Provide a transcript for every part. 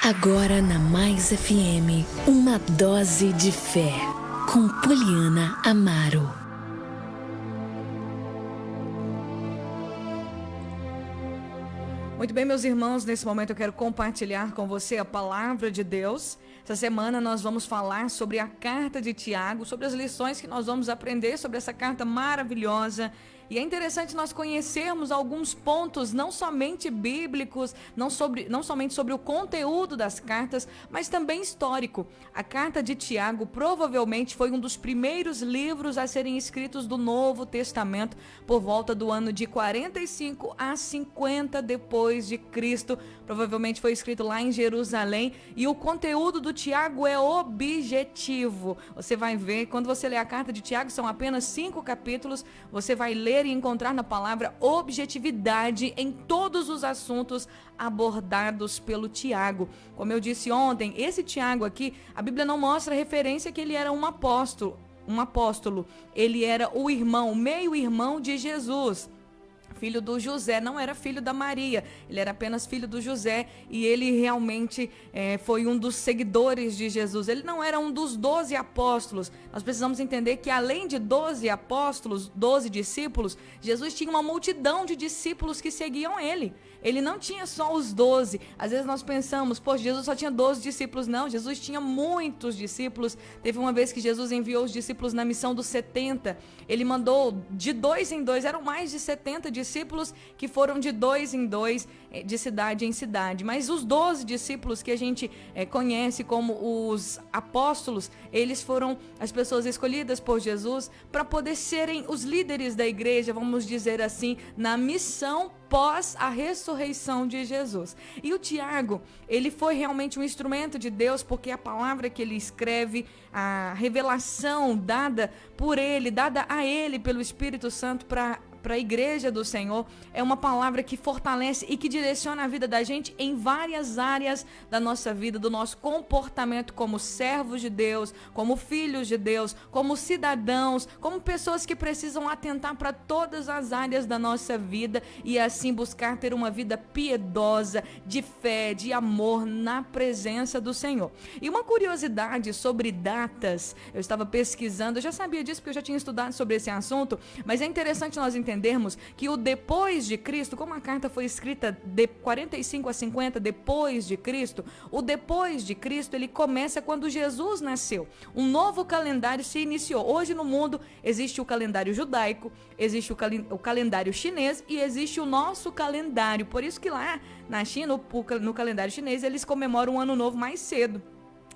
Agora na Mais FM, uma dose de fé, com Poliana Amaro. Muito bem, meus irmãos, nesse momento eu quero compartilhar com você a palavra de Deus. Essa semana nós vamos falar sobre a carta de Tiago, sobre as lições que nós vamos aprender sobre essa carta maravilhosa. E é interessante nós conhecermos alguns pontos, não somente bíblicos, não somente sobre o conteúdo das cartas, mas também histórico. A carta de Tiago provavelmente foi um dos primeiros livros a serem escritos do Novo Testamento, por volta do ano de 45 a 50 depois de Cristo. Provavelmente foi escrito lá em Jerusalém, e o conteúdo do Tiago é objetivo. Você vai ver, quando você lê a carta de Tiago, são apenas 5 capítulos, você vai ler e encontrar na palavra objetividade em todos os assuntos abordados pelo Tiago. Como eu disse ontem, esse Tiago aqui, a Bíblia não mostra referência que ele era um apóstolo. Ele era o irmão, meio-irmão de Jesus. Filho do José, não era filho da Maria, ele era apenas filho do José, e ele realmente foi um dos seguidores de Jesus. Ele não era um dos 12 apóstolos. Nós precisamos entender que além de 12 apóstolos, 12 discípulos, Jesus tinha uma multidão de discípulos que seguiam ele. Ele não tinha só os 12. Às vezes nós pensamos, Jesus só tinha 12 discípulos. Não, Jesus tinha muitos discípulos. Teve uma vez que Jesus enviou os discípulos na missão dos 70. Ele mandou de 2 em 2, eram mais de 70 discípulos que foram de 2 em 2, de cidade em cidade. Mas os 12 discípulos que a gente conhece como os apóstolos, eles foram as pessoas escolhidas por Jesus para poder serem os líderes da igreja, vamos dizer assim, na missão pós a ressurreição de Jesus. E o Tiago, ele foi realmente um instrumento de Deus, porque a palavra que ele escreve, a revelação dada por ele, dada a ele pelo Espírito Santo para a igreja do Senhor, é uma palavra que fortalece e que direciona a vida da gente em várias áreas da nossa vida, do nosso comportamento como servos de Deus, como filhos de Deus, como cidadãos, como pessoas que precisam atentar para todas as áreas da nossa vida e assim buscar ter uma vida piedosa, de fé, de amor na presença do Senhor. E uma curiosidade sobre datas, eu estava pesquisando, eu já sabia disso porque eu já tinha estudado sobre esse assunto, mas é interessante nós entendermos que o depois de Cristo, como a carta foi escrita de 45 a 50 depois de Cristo, o depois de Cristo ele começa quando Jesus nasceu. Um novo calendário se iniciou. Hoje no mundo existe o calendário judaico, existe o calendário chinês e existe o nosso calendário. Por isso que lá na China, no calendário chinês, eles comemoram o ano novo mais cedo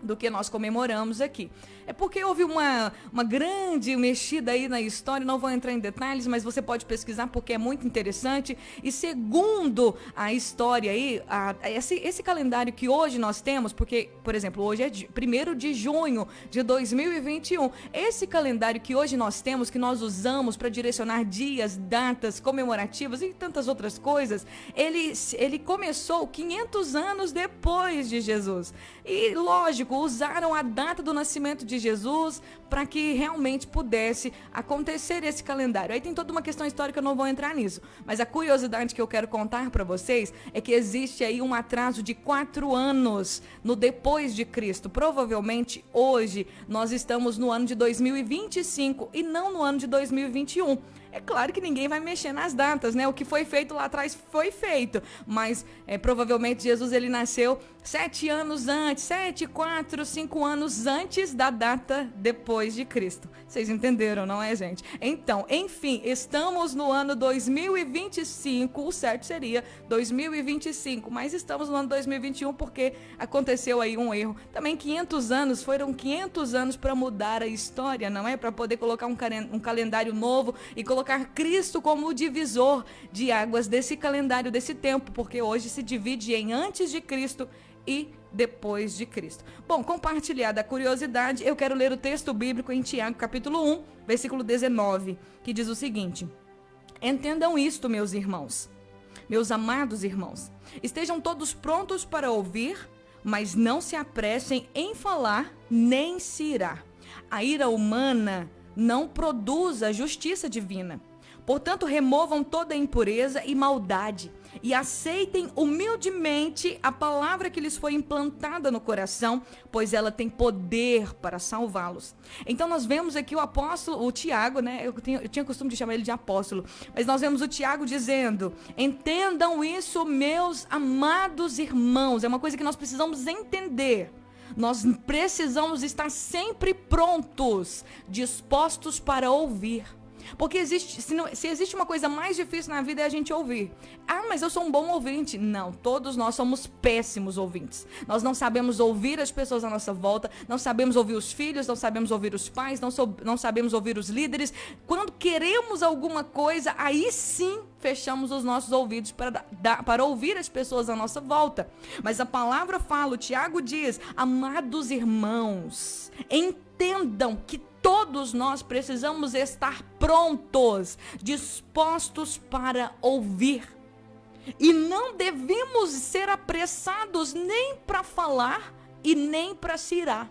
do que nós comemoramos aqui. É porque houve uma grande mexida aí na história, não vou entrar em detalhes, mas você pode pesquisar porque é muito interessante. E segundo a história aí, esse calendário que hoje nós temos, porque, por exemplo, hoje é 1º de junho de 2021, esse calendário que hoje nós temos, que nós usamos para direcionar dias, datas comemorativas e tantas outras coisas, ele começou 500 anos depois de Jesus. E, lógico, usaram a data do nascimento de Jesus para que realmente pudesse acontecer esse calendário. Aí tem toda uma questão histórica, eu não vou entrar nisso, mas a curiosidade que eu quero contar para vocês é que existe aí um atraso de 4 anos no depois de Cristo. Provavelmente hoje nós estamos no ano de 2025 e não no ano de 2021. É claro que ninguém vai mexer nas datas, né? O que foi feito lá atrás foi feito, mas provavelmente Jesus ele nasceu 7 anos antes, 7, 4, 5 anos antes da data depois de Cristo. Vocês entenderam, não é, gente? Então, enfim, estamos no ano 2025, o certo seria 2025, mas estamos no ano 2021 porque aconteceu aí um erro. Também 500 anos, foram 500 anos para mudar a história, não é? Para poder colocar um calendário novo e colocar Cristo como o divisor de águas desse calendário, desse tempo, porque hoje se divide em antes de Cristo e depois de Cristo. Bom, compartilhada a curiosidade, eu quero ler o texto bíblico em Tiago, capítulo 1, versículo 19, que diz o seguinte: entendam isto, meus irmãos, meus amados irmãos, estejam todos prontos para ouvir, mas não se apressem em falar, nem se irar. A ira humana não produz a justiça divina. Portanto, removam toda impureza e maldade, e aceitem humildemente a palavra que lhes foi implantada no coração, pois ela tem poder para salvá-los. Então nós vemos aqui o apóstolo, o Tiago, né? Eu tinha costume de chamar ele de apóstolo, mas nós vemos o Tiago dizendo: entendam isso, meus amados irmãos. É uma coisa que nós precisamos entender. Nós precisamos estar sempre prontos, dispostos para ouvir. Porque se existe uma coisa mais difícil na vida é a gente ouvir. Ah, mas eu sou um bom ouvinte. Não, todos nós somos péssimos ouvintes. Nós não sabemos ouvir as pessoas à nossa volta, não sabemos ouvir os filhos, não sabemos ouvir os pais, não sabemos ouvir os líderes. Quando queremos alguma coisa, aí sim fechamos os nossos ouvidos para ouvir as pessoas à nossa volta. Mas a palavra fala, o Tiago diz: amados irmãos, entendam que todos nós precisamos estar prontos, dispostos para ouvir. E não devemos ser apressados nem para falar e nem para se irar.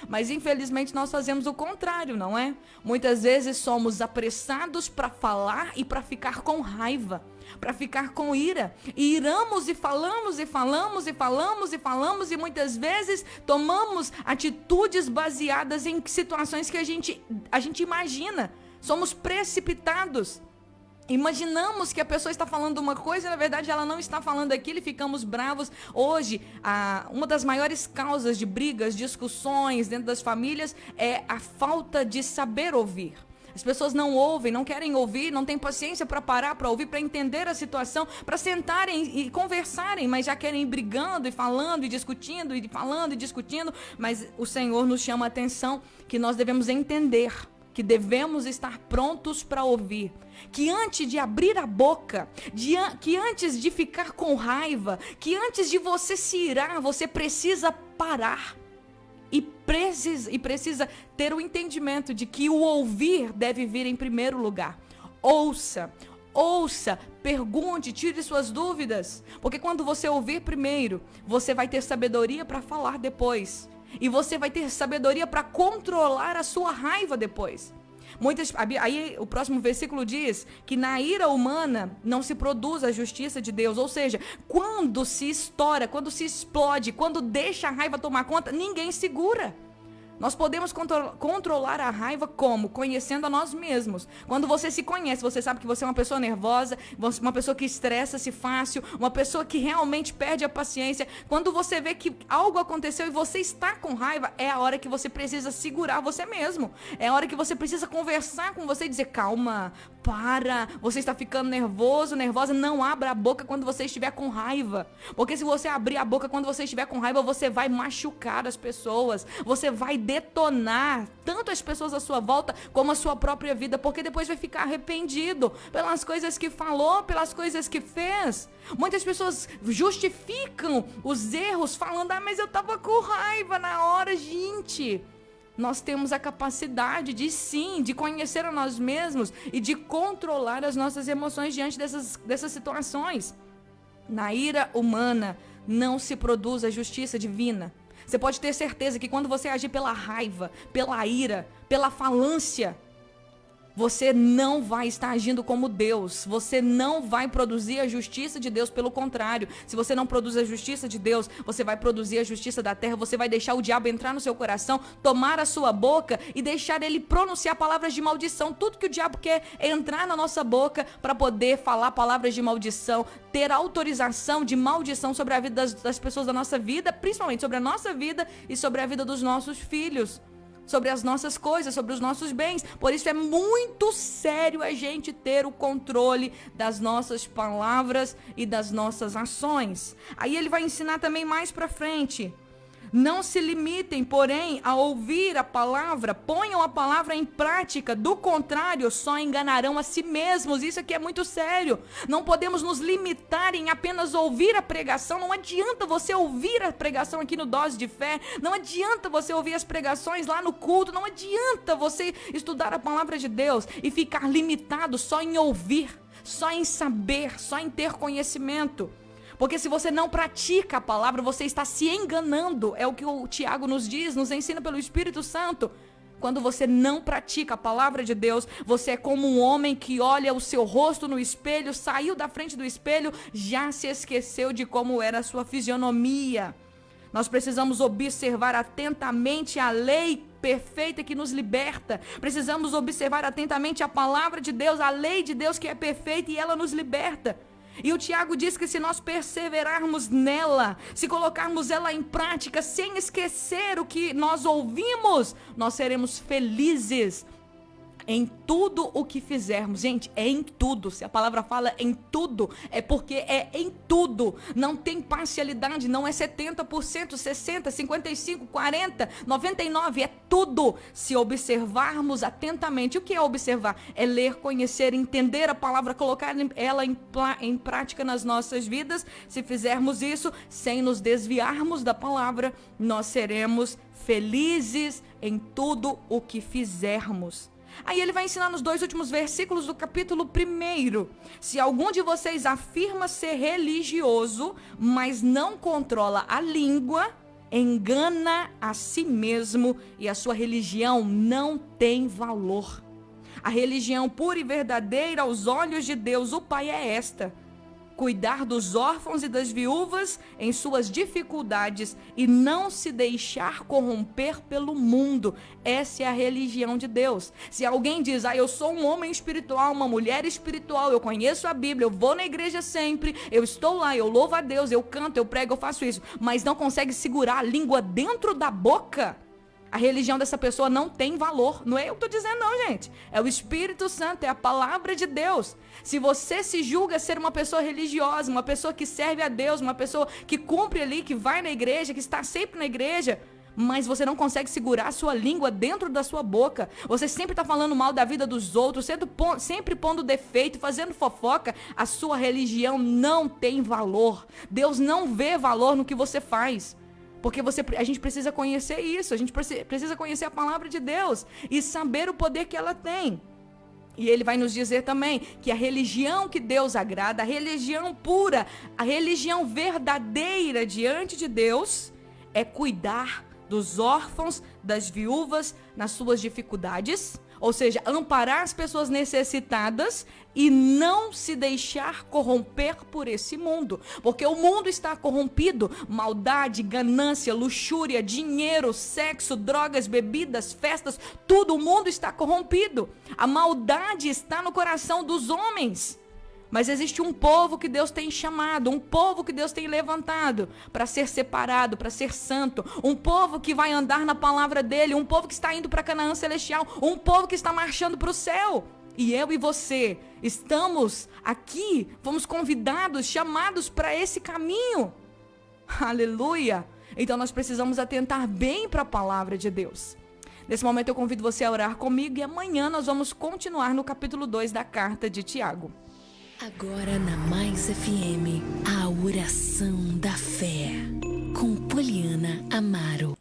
Mas infelizmente nós fazemos o contrário, não é? Muitas vezes somos apressados para falar e para ficar com raiva, para ficar com ira. E iramos e falamos e falamos e falamos e falamos, e muitas vezes tomamos atitudes baseadas em situações que a gente imagina. Somos precipitados. Imaginamos que a pessoa está falando uma coisa e na verdade ela não está falando aquilo e ficamos bravos. Hoje, uma das maiores causas de brigas, discussões dentro das famílias é a falta de saber ouvir. As pessoas não ouvem, não querem ouvir, não têm paciência para parar, para ouvir, para entender a situação, para sentarem e conversarem, mas já querem ir brigando e falando e discutindo e falando e discutindo. Mas o Senhor nos chama a atenção que nós devemos entender, que devemos estar prontos para ouvir, que antes de abrir a boca, que antes de ficar com raiva, que antes de você se irar, você precisa parar e precisa ter o entendimento de que o ouvir deve vir em primeiro lugar. Ouça, pergunte, tire suas dúvidas, porque quando você ouvir primeiro, você vai ter sabedoria para falar depois. E você vai ter sabedoria para controlar a sua raiva depois. Aí o próximo versículo diz que na ira humana não se produz a justiça de Deus. Ou seja, quando se estoura, quando se explode, quando deixa a raiva tomar conta, ninguém segura. Nós podemos controlar a raiva como? Conhecendo a nós mesmos. Quando você se conhece, você sabe que você é uma pessoa nervosa, uma pessoa que estressa-se fácil, uma pessoa que realmente perde a paciência. Quando você vê que algo aconteceu e você está com raiva, é a hora que você precisa segurar você mesmo. É a hora que você precisa conversar com você e dizer: calma, para, você está ficando nervoso, nervosa, não abra a boca quando você estiver com raiva. Porque se você abrir a boca quando você estiver com raiva, você vai machucar as pessoas, você vai detonar tanto as pessoas à sua volta como a sua própria vida, porque depois vai ficar arrependido pelas coisas que falou, pelas coisas que fez. Muitas pessoas justificam os erros falando: mas eu estava com raiva na hora. Gente, nós temos a capacidade de conhecer a nós mesmos e de controlar as nossas emoções diante dessas situações. Na ira humana não se produz a justiça divina. Você pode ter certeza que quando você agir pela raiva, pela ira, pela falância, você não vai estar agindo como Deus. Você não vai produzir a justiça de Deus. Pelo contrário, se você não produz a justiça de Deus, você vai produzir a justiça da terra. Você vai deixar o diabo entrar no seu coração, tomar a sua boca e deixar ele pronunciar palavras de maldição. Tudo que o diabo quer é entrar na nossa boca para poder falar palavras de maldição, ter autorização de maldição sobre a vida das pessoas da nossa vida, principalmente sobre a nossa vida e sobre a vida dos nossos filhos, sobre as nossas coisas, sobre os nossos bens. Por isso é muito sério a gente ter o controle das nossas palavras e das nossas ações. Aí ele vai ensinar também mais pra frente: não se limitem, porém, a ouvir a palavra, ponham a palavra em prática, do contrário, só enganarão a si mesmos. Isso aqui é muito sério. Não podemos nos limitar em apenas ouvir a pregação. Não adianta você ouvir a pregação aqui no Dose de Fé, não adianta você ouvir as pregações lá no culto, não adianta você estudar a palavra de Deus e ficar limitado só em ouvir, só em saber, só em ter conhecimento. Porque se você não pratica a palavra, você está se enganando. É o que o Tiago nos diz, nos ensina pelo Espírito Santo. Quando você não pratica a palavra de Deus, você é como um homem que olha o seu rosto no espelho, saiu da frente do espelho, já se esqueceu de como era a sua fisionomia. Nós precisamos observar atentamente a lei perfeita que nos liberta. Precisamos observar atentamente a palavra de Deus, a lei de Deus que é perfeita e ela nos liberta. E o Tiago diz que se nós perseverarmos nela, se colocarmos ela em prática, sem esquecer o que nós ouvimos, nós seremos felizes em tudo o que fizermos. Gente, é em tudo. Se a palavra fala em tudo, é porque é em tudo. Não tem parcialidade, não é 70%, 60%, 55%, 40%, 99%, é tudo. Se observarmos atentamente. O que é observar? É ler, conhecer, entender a palavra, colocar ela em prática nas nossas vidas. Se fizermos isso, sem nos desviarmos da palavra, nós seremos felizes em tudo o que fizermos. Aí ele vai ensinar nos 2 últimos versículos do capítulo 1. Se algum de vocês afirma ser religioso, mas não controla a língua, engana a si mesmo e a sua religião não tem valor. A religião pura e verdadeira aos olhos de Deus, o Pai, é esta: cuidar dos órfãos e das viúvas em suas dificuldades e não se deixar corromper pelo mundo. Essa é a religião de Deus. Se alguém diz, eu sou um homem espiritual, uma mulher espiritual, eu conheço a Bíblia, eu vou na igreja sempre, eu estou lá, eu louvo a Deus, eu canto, eu prego, eu faço isso, mas não consegue segurar a língua dentro da boca, a religião dessa pessoa não tem valor. Não é eu que estou dizendo não, gente. É o Espírito Santo, é a palavra de Deus. Se você se julga ser uma pessoa religiosa, uma pessoa que serve a Deus, uma pessoa que cumpre ali, que vai na igreja, que está sempre na igreja, mas você não consegue segurar a sua língua dentro da sua boca, você sempre está falando mal da vida dos outros, sempre pondo defeito, fazendo fofoca, a sua religião não tem valor. Deus não vê valor no que você faz. Porque a gente precisa conhecer isso, a gente precisa conhecer a palavra de Deus e saber o poder que ela tem. E ele vai nos dizer também que a religião que Deus agrada, a religião pura, a religião verdadeira diante de Deus é cuidar dos órfãos, das viúvas nas suas dificuldades, ou seja, amparar as pessoas necessitadas e não se deixar corromper por esse mundo. Porque o mundo está corrompido, maldade, ganância, luxúria, dinheiro, sexo, drogas, bebidas, festas, tudo, o mundo está corrompido. A maldade está no coração dos homens. Mas existe um povo que Deus tem chamado, um povo que Deus tem levantado para ser separado, para ser santo, um povo que vai andar na palavra dele, um povo que está indo para Canaã celestial, um povo que está marchando para o céu. E eu e você estamos aqui, fomos convidados, chamados para esse caminho. Aleluia! Então nós precisamos atentar bem para a palavra de Deus. Nesse momento eu convido você a orar comigo e amanhã nós vamos continuar no capítulo 2 da carta de Tiago. Agora na Mais FM, a oração da fé, com Poliana Amaro.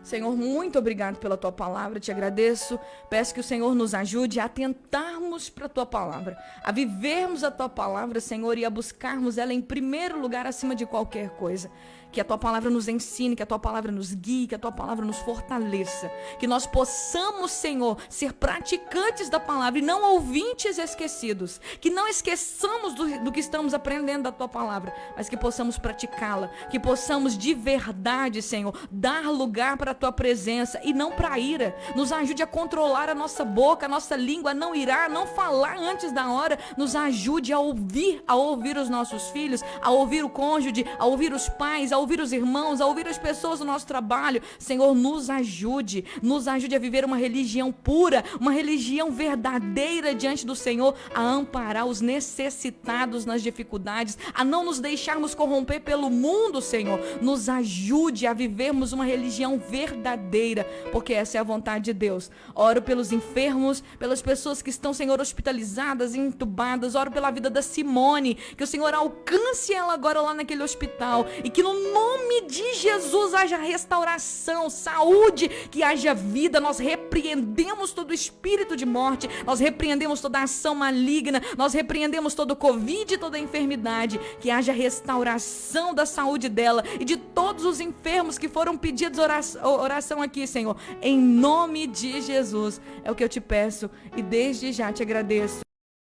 Senhor, muito obrigado pela tua palavra, te agradeço, peço que o Senhor nos ajude a atentarmos para a tua palavra, a vivermos a tua palavra, Senhor, e a buscarmos ela em primeiro lugar acima de qualquer coisa. Que a tua palavra nos ensine, que a tua palavra nos guie, que a tua palavra nos fortaleça. Que nós possamos, Senhor, ser praticantes da palavra e não ouvintes esquecidos. Que não esqueçamos do que estamos aprendendo da tua palavra, mas que possamos praticá-la. Que possamos de verdade, Senhor, dar lugar para a tua presença e não para a ira. Nos ajude a controlar a nossa boca, a nossa língua, a não irar, a não falar antes da hora. Nos ajude a ouvir os nossos filhos, a ouvir o cônjuge, a ouvir os pais, a ouvir os irmãos, a ouvir as pessoas do nosso trabalho. Senhor, nos ajude a viver uma religião pura, uma religião verdadeira diante do Senhor, a amparar os necessitados nas dificuldades, a não nos deixarmos corromper pelo mundo, Senhor. Nos ajude a vivermos uma religião verdadeira, porque essa é a vontade de Deus. Oro pelos enfermos, pelas pessoas que estão, Senhor, hospitalizadas, entubadas. Oro pela vida da Simone, que o Senhor alcance ela agora lá naquele hospital e que no nome de Jesus, haja restauração, saúde, que haja vida. Nós repreendemos todo espírito de morte, nós repreendemos toda ação maligna, nós repreendemos todo Covid e toda enfermidade, que haja restauração da saúde dela e de todos os enfermos que foram pedidos oração aqui, Senhor, em nome de Jesus, é o que eu te peço e desde já te agradeço.